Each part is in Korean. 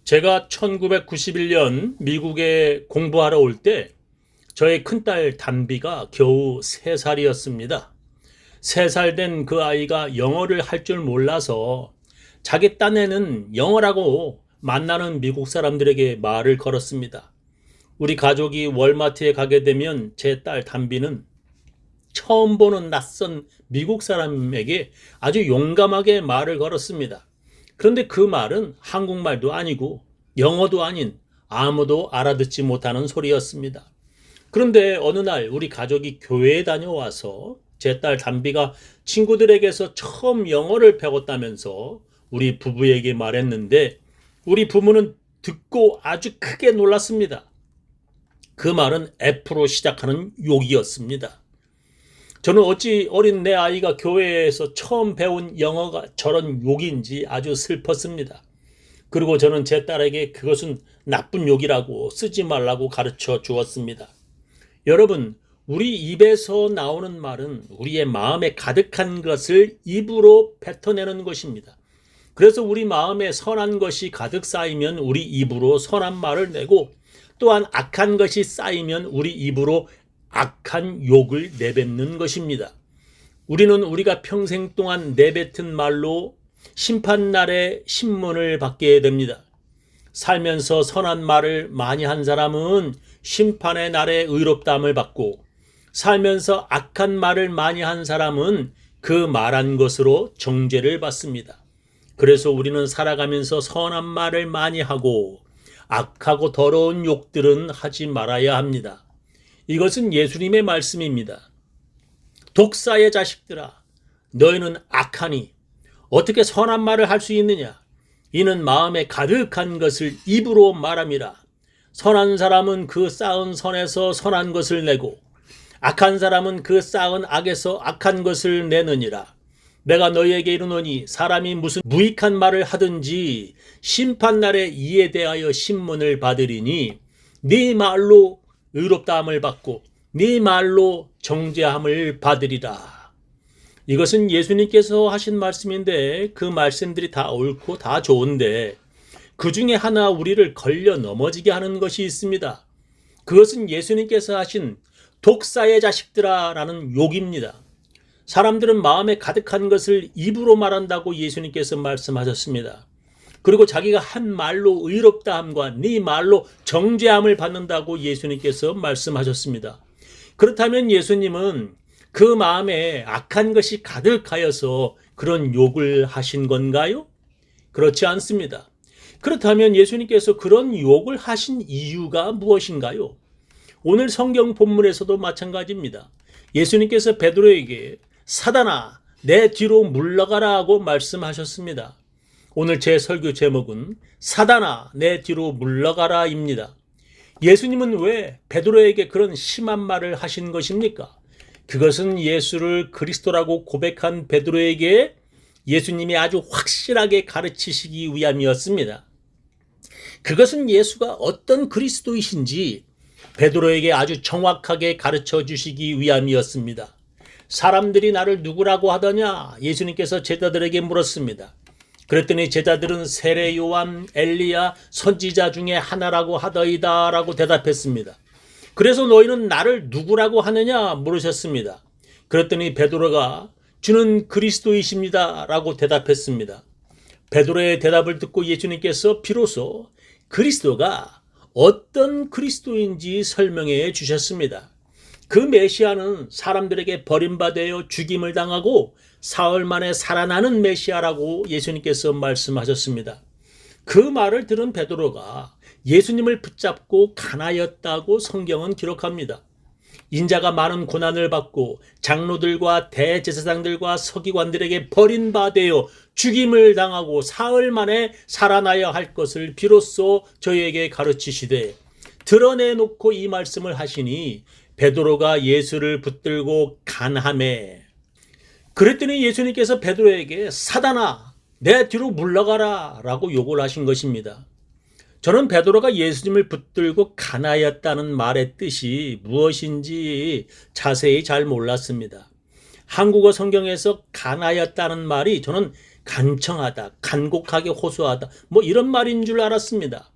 제가 1991년 미국에 공부하러 올 때 저의 큰딸 단비가 겨우 3살이었습니다. 3살 된 그 아이가 영어를 할 줄 몰라서 자기 딴에는 영어라고 만나는 미국 사람들에게 말을 걸었습니다. 우리 가족이 월마트에 가게 되면 제 딸 단비는 처음 보는 낯선 미국 사람에게 아주 용감하게 말을 걸었습니다. 그런데 그 말은 한국말도 아니고 영어도 아닌 아무도 알아듣지 못하는 소리였습니다. 그런데 어느 날 우리 가족이 교회에 다녀와서 제 딸 담비가 친구들에게서 처음 영어를 배웠다면서 우리 부부에게 말했는데 우리 부부는 듣고 아주 크게 놀랐습니다. 그 말은 F로 시작하는 욕이었습니다. 저는 어찌 어린 내 아이가 교회에서 처음 배운 영어가 저런 욕인지 아주 슬펐습니다. 그리고 저는 제 딸에게 그것은 나쁜 욕이라고 쓰지 말라고 가르쳐 주었습니다. 여러분, 우리 입에서 나오는 말은 우리의 마음에 가득한 것을 입으로 뱉어내는 것입니다. 그래서 우리 마음에 선한 것이 가득 쌓이면 우리 입으로 선한 말을 내고 또한 악한 것이 쌓이면 우리 입으로 악한 욕을 내뱉는 것입니다. 우리는 우리가 평생 동안 내뱉은 말로 심판날에 신문을 받게 됩니다. 살면서 선한 말을 많이 한 사람은 심판의 날에 의롭다함을 받고 살면서 악한 말을 많이 한 사람은 그 말한 것으로 정죄를 받습니다. 그래서 우리는 살아가면서 선한 말을 많이 하고 악하고 더러운 욕들은 하지 말아야 합니다. 이것은 예수님의 말씀입니다. 독사의 자식들아, 너희는 악하니 어떻게 선한 말을 할 수 있느냐? 이는 마음에 가득한 것을 입으로 말함이라. 선한 사람은 그 쌓은 선에서 선한 것을 내고 악한 사람은 그 쌓은 악에서 악한 것을 내느니라. 내가 너희에게 이르노니 사람이 무슨 무익한 말을 하든지 심판날에 이에 대하여 신문을 받으리니 네 말로 의롭다함을 받고 네 말로 정죄함을 받으리라. 이것은 예수님께서 하신 말씀인데 그 말씀들이 다 옳고 다 좋은데 그 중에 하나 우리를 걸려 넘어지게 하는 것이 있습니다. 그것은 예수님께서 하신 독사의 자식들아 라는 욕입니다. 사람들은 마음에 가득한 것을 입으로 말한다고 예수님께서 말씀하셨습니다. 그리고 자기가 한 말로 의롭다함과 네 말로 정죄함을 받는다고 예수님께서 말씀하셨습니다. 그렇다면 예수님은 그 마음에 악한 것이 가득하여서 그런 욕을 하신 건가요? 그렇지 않습니다. 그렇다면 예수님께서 그런 욕을 하신 이유가 무엇인가요? 오늘 성경 본문에서도 마찬가지입니다. 예수님께서 베드로에게 사단아 내 뒤로 물러가라 하고 말씀하셨습니다. 오늘 제 설교 제목은 사단아 내 뒤로 물러가라 입니다. 예수님은 왜 베드로에게 그런 심한 말을 하신 것입니까? 그것은 예수를 그리스도라고 고백한 베드로에게 예수님이 아주 확실하게 가르치시기 위함이었습니다. 그것은 예수가 어떤 그리스도이신지 베드로에게 아주 정확하게 가르쳐 주시기 위함이었습니다. 사람들이 나를 누구라고 하더냐? 예수님께서 제자들에게 물었습니다. 그랬더니 제자들은 세례 요한, 엘리야, 선지자 중에 하나라고 하더이다 라고 대답했습니다. 그래서 너희는 나를 누구라고 하느냐 물으셨습니다. 그랬더니 베드로가 주는 그리스도이십니다 라고 대답했습니다. 베드로의 대답을 듣고 예수님께서 비로소 그리스도가 어떤 그리스도인지 설명해 주셨습니다. 그 메시아는 사람들에게 버림받아 죽임을 당하고 사흘 만에 살아나는 메시아라고 예수님께서 말씀하셨습니다. 그 말을 들은 베드로가 예수님을 붙잡고 간하였다고 성경은 기록합니다. 인자가 많은 고난을 받고 장로들과 대제사장들과 서기관들에게 버림받아 죽임을 당하고 사흘 만에 살아나야 할 것을 비로소 저희에게 가르치시되 드러내놓고 이 말씀을 하시니 베드로가 예수를 붙들고 간하매 그랬더니 예수님께서 베드로에게 사단아 내 뒤로 물러가라 라고 욕을 하신 것입니다. 저는 베드로가 예수님을 붙들고 간하였다는 말의 뜻이 무엇인지 자세히 잘 몰랐습니다. 한국어 성경에서 간하였다는 말이 저는 간청하다, 간곡하게 호소하다, 뭐 이런 말인 줄 알았습니다.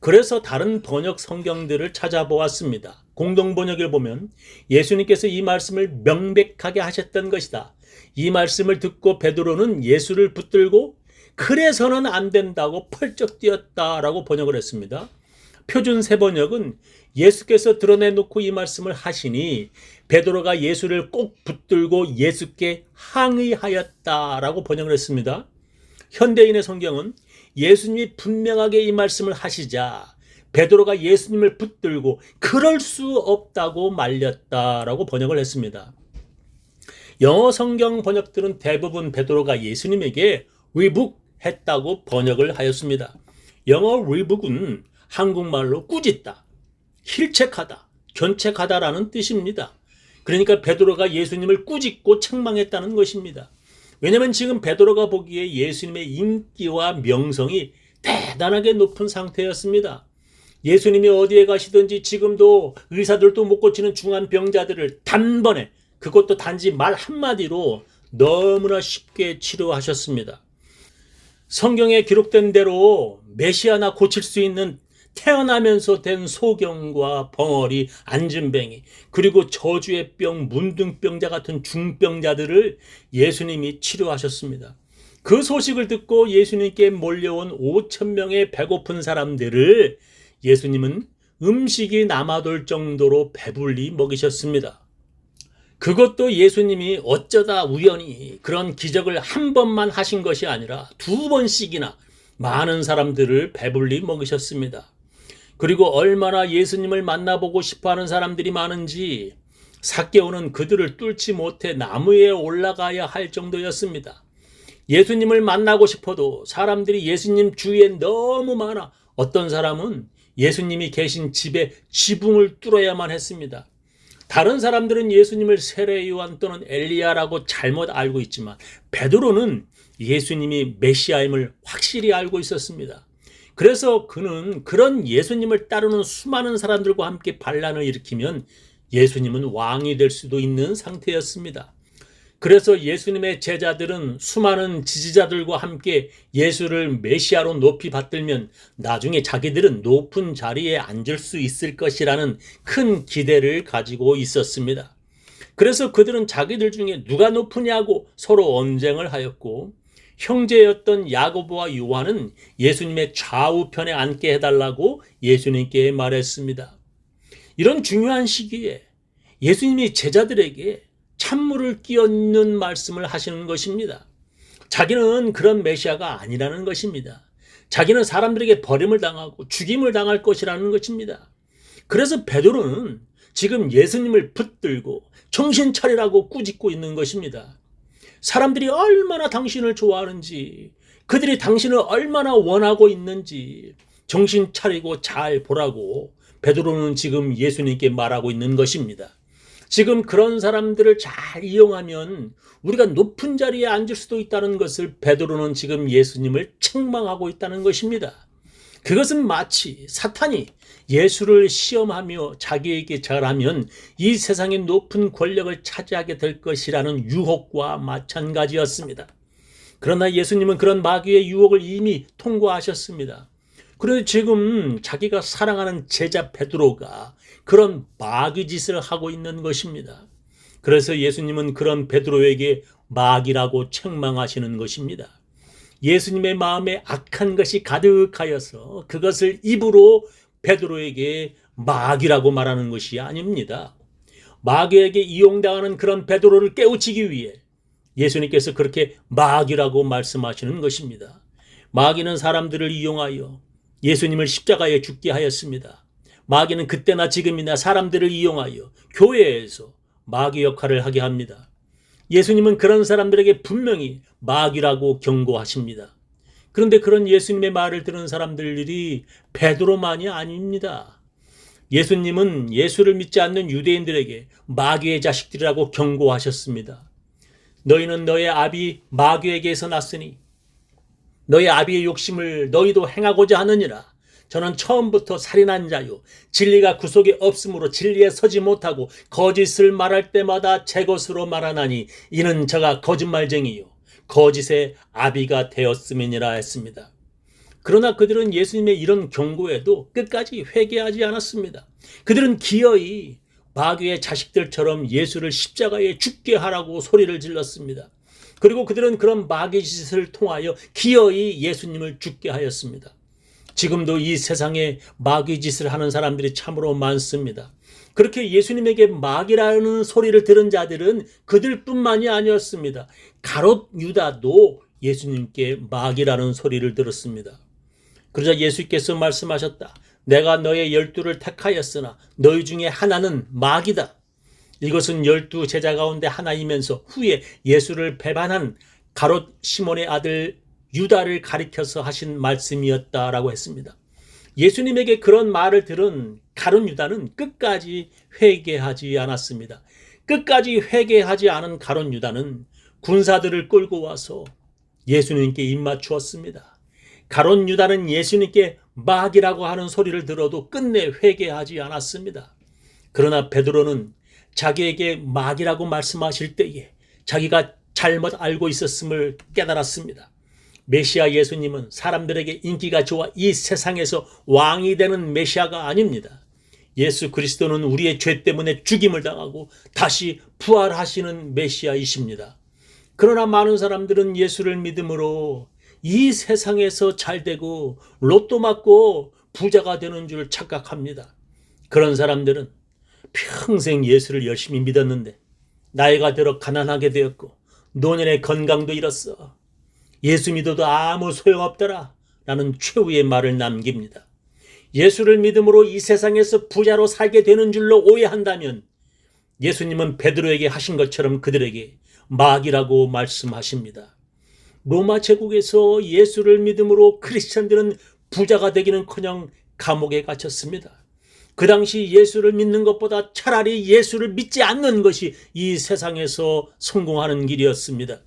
그래서 다른 번역 성경들을 찾아보았습니다. 공동번역을 보면 예수님께서 이 말씀을 명백하게 하셨던 것이다. 이 말씀을 듣고 베드로는 예수를 붙들고 그래서는 안 된다고 펄쩍 뛰었다라고 번역을 했습니다. 표준 세번역은 예수께서 드러내놓고 이 말씀을 하시니 베드로가 예수를 꼭 붙들고 예수께 항의하였다라고 번역을 했습니다. 현대인의 성경은 예수님이 분명하게 이 말씀을 하시자 베드로가 예수님을 붙들고 그럴 수 없다고 말렸다라고 번역을 했습니다. 영어 성경 번역들은 대부분 베드로가 예수님에게 위북했다고 번역을 하였습니다. 영어 위북은 한국말로 꾸짖다, 힐책하다, 견책하다라는 뜻입니다. 그러니까 베드로가 예수님을 꾸짖고 책망했다는 것입니다. 왜냐하면 지금 베드로가 보기에 예수님의 인기와 명성이 대단하게 높은 상태였습니다. 예수님이 어디에 가시든지 지금도 의사들도 못 고치는 중한 병자들을 단번에, 그것도 단지 말 한마디로 너무나 쉽게 치료하셨습니다. 성경에 기록된 대로 메시아나 고칠 수 있는 태어나면서 된 소경과 벙어리, 안진뱅이, 그리고 저주의 병, 문둥병자 같은 중병자들을 예수님이 치료하셨습니다. 그 소식을 듣고 예수님께 몰려온 5,000명의 배고픈 사람들을 예수님은 음식이 남아돌 정도로 배불리 먹이셨습니다. 그것도 예수님이 어쩌다 우연히 그런 기적을 한 번만 하신 것이 아니라 2번씩이나 많은 사람들을 배불리 먹이셨습니다. 그리고 얼마나 예수님을 만나보고 싶어하는 사람들이 많은지 삭개오는 그들을 뚫지 못해 나무에 올라가야 할 정도였습니다. 예수님을 만나고 싶어도 사람들이 예수님 주위에 너무 많아 어떤 사람은 예수님이 계신 집에 지붕을 뚫어야만 했습니다. 다른 사람들은 예수님을 세례 요한 또는 엘리야라고 잘못 알고 있지만 베드로는 예수님이 메시아임을 확실히 알고 있었습니다. 그래서 그는 그런 예수님을 따르는 수많은 사람들과 함께 반란을 일으키면 예수님은 왕이 될 수도 있는 상태였습니다. 그래서 예수님의 제자들은 수많은 지지자들과 함께 예수를 메시아로 높이 받들면 나중에 자기들은 높은 자리에 앉을 수 있을 것이라는 큰 기대를 가지고 있었습니다. 그래서 그들은 자기들 중에 누가 높으냐고 서로 언쟁을 하였고 형제였던 야고보와 요한은 예수님의 좌우편에 앉게 해달라고 예수님께 말했습니다. 이런 중요한 시기에 예수님이 제자들에게 찬물을 끼얹는 말씀을 하시는 것입니다. 자기는 그런 메시아가 아니라는 것입니다. 자기는 사람들에게 버림을 당하고 죽임을 당할 것이라는 것입니다. 그래서 베드로는 지금 예수님을 붙들고 정신 차리라고 꾸짖고 있는 것입니다. 사람들이 얼마나 당신을 좋아하는지, 그들이 당신을 얼마나 원하고 있는지 정신 차리고 잘 보라고 베드로는 지금 예수님께 말하고 있는 것입니다. 지금 그런 사람들을 잘 이용하면 우리가 높은 자리에 앉을 수도 있다는 것을 베드로는 지금 예수님을 책망하고 있다는 것입니다. 그것은 마치 사탄이 예수를 시험하며 자기에게 잘하면 이 세상의 높은 권력을 차지하게 될 것이라는 유혹과 마찬가지였습니다. 그러나 예수님은 그런 마귀의 유혹을 이미 통과하셨습니다. 그런데 지금 자기가 사랑하는 제자 베드로가 그런 마귀 짓을 하고 있는 것입니다. 그래서 예수님은 그런 베드로에게 마귀라고 책망하시는 것입니다. 예수님의 마음에 악한 것이 가득하여서 그것을 입으로 베드로에게 마귀라고 말하는 것이 아닙니다. 마귀에게 이용당하는 그런 베드로를 깨우치기 위해 예수님께서 그렇게 마귀라고 말씀하시는 것입니다. 마귀는 사람들을 이용하여 예수님을 십자가에 죽게 하였습니다. 마귀는 그때나 지금이나 사람들을 이용하여 교회에서 마귀 역할을 하게 합니다. 예수님은 그런 사람들에게 분명히 마귀라고 경고하십니다. 그런데 그런 예수님의 말을 들은 사람들이 베드로만이 아닙니다. 예수님은 예수를 믿지 않는 유대인들에게 마귀의 자식들이라고 경고하셨습니다. 너희는 너의 아비 마귀에게서 났으니 너희 아비의 욕심을 너희도 행하고자 하느니라. 저는 처음부터 살인한 자요 진리가 그 속에 없으므로 진리에 서지 못하고 거짓을 말할 때마다 제 것으로 말하나니 이는 저가 거짓말쟁이요 거짓의 아비가 되었음이니라 했습니다. 그러나 그들은 예수님의 이런 경고에도 끝까지 회개하지 않았습니다. 그들은 기어이 마귀의 자식들처럼 예수를 십자가에 죽게 하라고 소리를 질렀습니다. 그리고 그들은 그런 마귀 짓을 통하여 기어이 예수님을 죽게 하였습니다. 지금도 이 세상에 마귀 짓을 하는 사람들이 참으로 많습니다. 그렇게 예수님에게 마귀라는 소리를 들은 자들은 그들뿐만이 아니었습니다. 가롯 유다도 예수님께 마귀라는 소리를 들었습니다. 그러자 예수께서 말씀하셨다. 내가 너의 12를 택하였으나 너희 중에 하나는 마귀다. 이것은 12 제자 가운데 하나이면서 후에 예수를 배반한 가롯 시몬의 아들 유다를 가리켜서 하신 말씀이었다라고 했습니다. 예수님에게 그런 말을 들은 가룟 유다는 끝까지 회개하지 않았습니다. 끝까지 회개하지 않은 가룟 유다는 군사들을 끌고 와서 예수님께 입맞추었습니다. 가룟 유다는 예수님께 마귀라고 하는 소리를 들어도 끝내 회개하지 않았습니다. 그러나 베드로는 자기에게 마귀라고 말씀하실 때에 자기가 잘못 알고 있었음을 깨달았습니다. 메시아 예수님은 사람들에게 인기가 좋아 이 세상에서 왕이 되는 메시아가 아닙니다. 예수 그리스도는 우리의 죄 때문에 죽임을 당하고 다시 부활하시는 메시아이십니다. 그러나 많은 사람들은 예수를 믿음으로 이 세상에서 잘 되고 로또 맞고 부자가 되는 줄 착각합니다. 그런 사람들은 평생 예수를 열심히 믿었는데 나이가 들어 가난하게 되었고 노년의 건강도 잃었어. 예수 믿어도 아무 소용없더라 라는 최후의 말을 남깁니다. 예수를 믿음으로 이 세상에서 부자로 살게 되는 줄로 오해한다면 예수님은 베드로에게 하신 것처럼 그들에게 마귀라고 말씀하십니다. 로마 제국에서 예수를 믿음으로 크리스천들은 부자가 되기는커녕 감옥에 갇혔습니다. 그 당시 예수를 믿는 것보다 차라리 예수를 믿지 않는 것이 이 세상에서 성공하는 길이었습니다.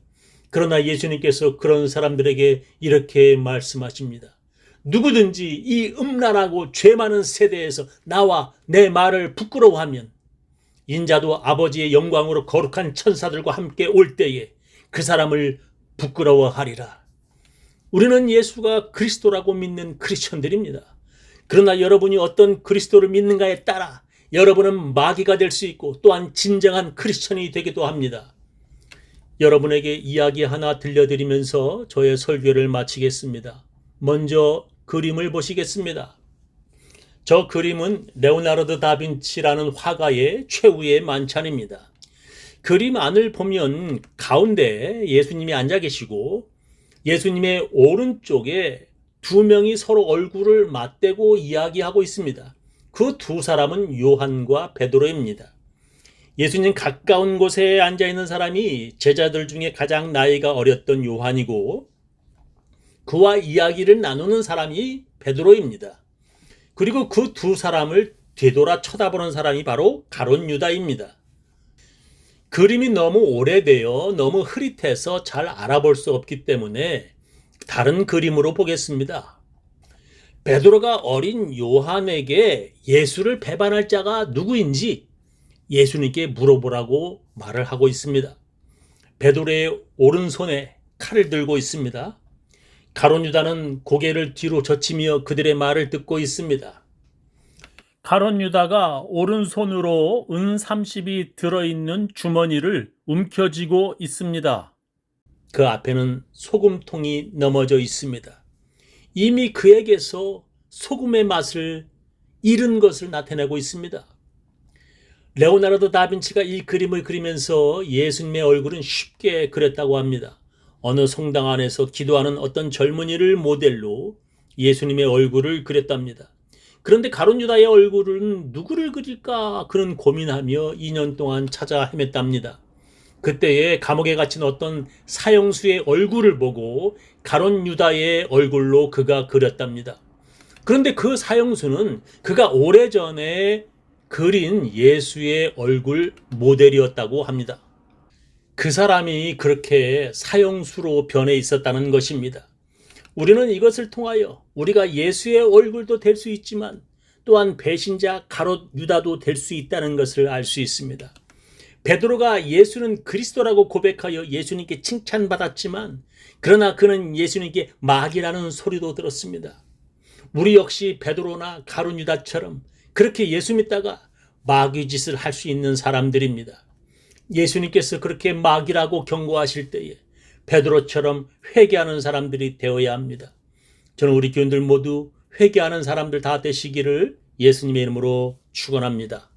그러나 예수님께서 그런 사람들에게 이렇게 말씀하십니다. 누구든지 이 음란하고 죄 많은 세대에서 나와 내 말을 부끄러워하면 인자도 아버지의 영광으로 거룩한 천사들과 함께 올 때에 그 사람을 부끄러워하리라. 우리는 예수가 그리스도라고 믿는 크리스천들입니다. 그러나 여러분이 어떤 그리스도를 믿는가에 따라 여러분은 마귀가 될 수 있고 또한 진정한 크리스천이 되기도 합니다. 여러분에게 이야기 하나 들려드리면서 저의 설교를 마치겠습니다. 먼저 그림을 보시겠습니다. 저 그림은 레오나르도 다빈치라는 화가의 최후의 만찬입니다. 그림 안을 보면 가운데 예수님이 앉아 계시고 예수님의 오른쪽에 두 명이 서로 얼굴을 맞대고 이야기하고 있습니다. 그 두 사람은 요한과 베드로입니다. 예수님 가까운 곳에 앉아있는 사람이 제자들 중에 가장 나이가 어렸던 요한이고 그와 이야기를 나누는 사람이 베드로입니다. 그리고 그 두 사람을 되돌아 쳐다보는 사람이 바로 가룟 유다입니다. 그림이 너무 오래되어 너무 흐릿해서 잘 알아볼 수 없기 때문에 다른 그림으로 보겠습니다. 베드로가 어린 요한에게 예수를 배반할 자가 누구인지 예수님께 물어보라고 말을 하고 있습니다. 베드로의 오른손에 칼을 들고 있습니다. 가룟 유다는 고개를 뒤로 젖히며 그들의 말을 듣고 있습니다. 가룟 유다가 오른손으로 은 30이 들어있는 주머니를 움켜쥐고 있습니다. 그 앞에는 소금통이 넘어져 있습니다. 이미 그에게서 소금의 맛을 잃은 것을 나타내고 있습니다. 레오나르도 다빈치가 이 그림을 그리면서 예수님의 얼굴은 쉽게 그렸다고 합니다. 어느 성당 안에서 기도하는 어떤 젊은이를 모델로 예수님의 얼굴을 그렸답니다. 그런데 가룟 유다의 얼굴은 누구를 그릴까 그는 고민하며 2년 동안 찾아 헤맸답니다. 그때에 감옥에 갇힌 어떤 사형수의 얼굴을 보고 가룟 유다의 얼굴로 그가 그렸답니다. 그런데 그 사형수는 그가 오래전에 그린 예수의 얼굴 모델이었다고 합니다. 그 사람이 그렇게 사형수로 변해 있었다는 것입니다. 우리는 이것을 통하여 우리가 예수의 얼굴도 될 수 있지만 또한 배신자 가롯 유다도 될 수 있다는 것을 알 수 있습니다. 베드로가 예수는 그리스도라고 고백하여 예수님께 칭찬받았지만 그러나 그는 예수님께 마귀라는 소리도 들었습니다. 우리 역시 베드로나 가룟 유다처럼 그렇게 예수 믿다가 마귀 짓을 할 수 있는 사람들입니다. 예수님께서 그렇게 마귀라고 경고하실 때에 베드로처럼 회개하는 사람들이 되어야 합니다. 저는 우리 교인들 모두 회개하는 사람들 다 되시기를 예수님의 이름으로 축원합니다.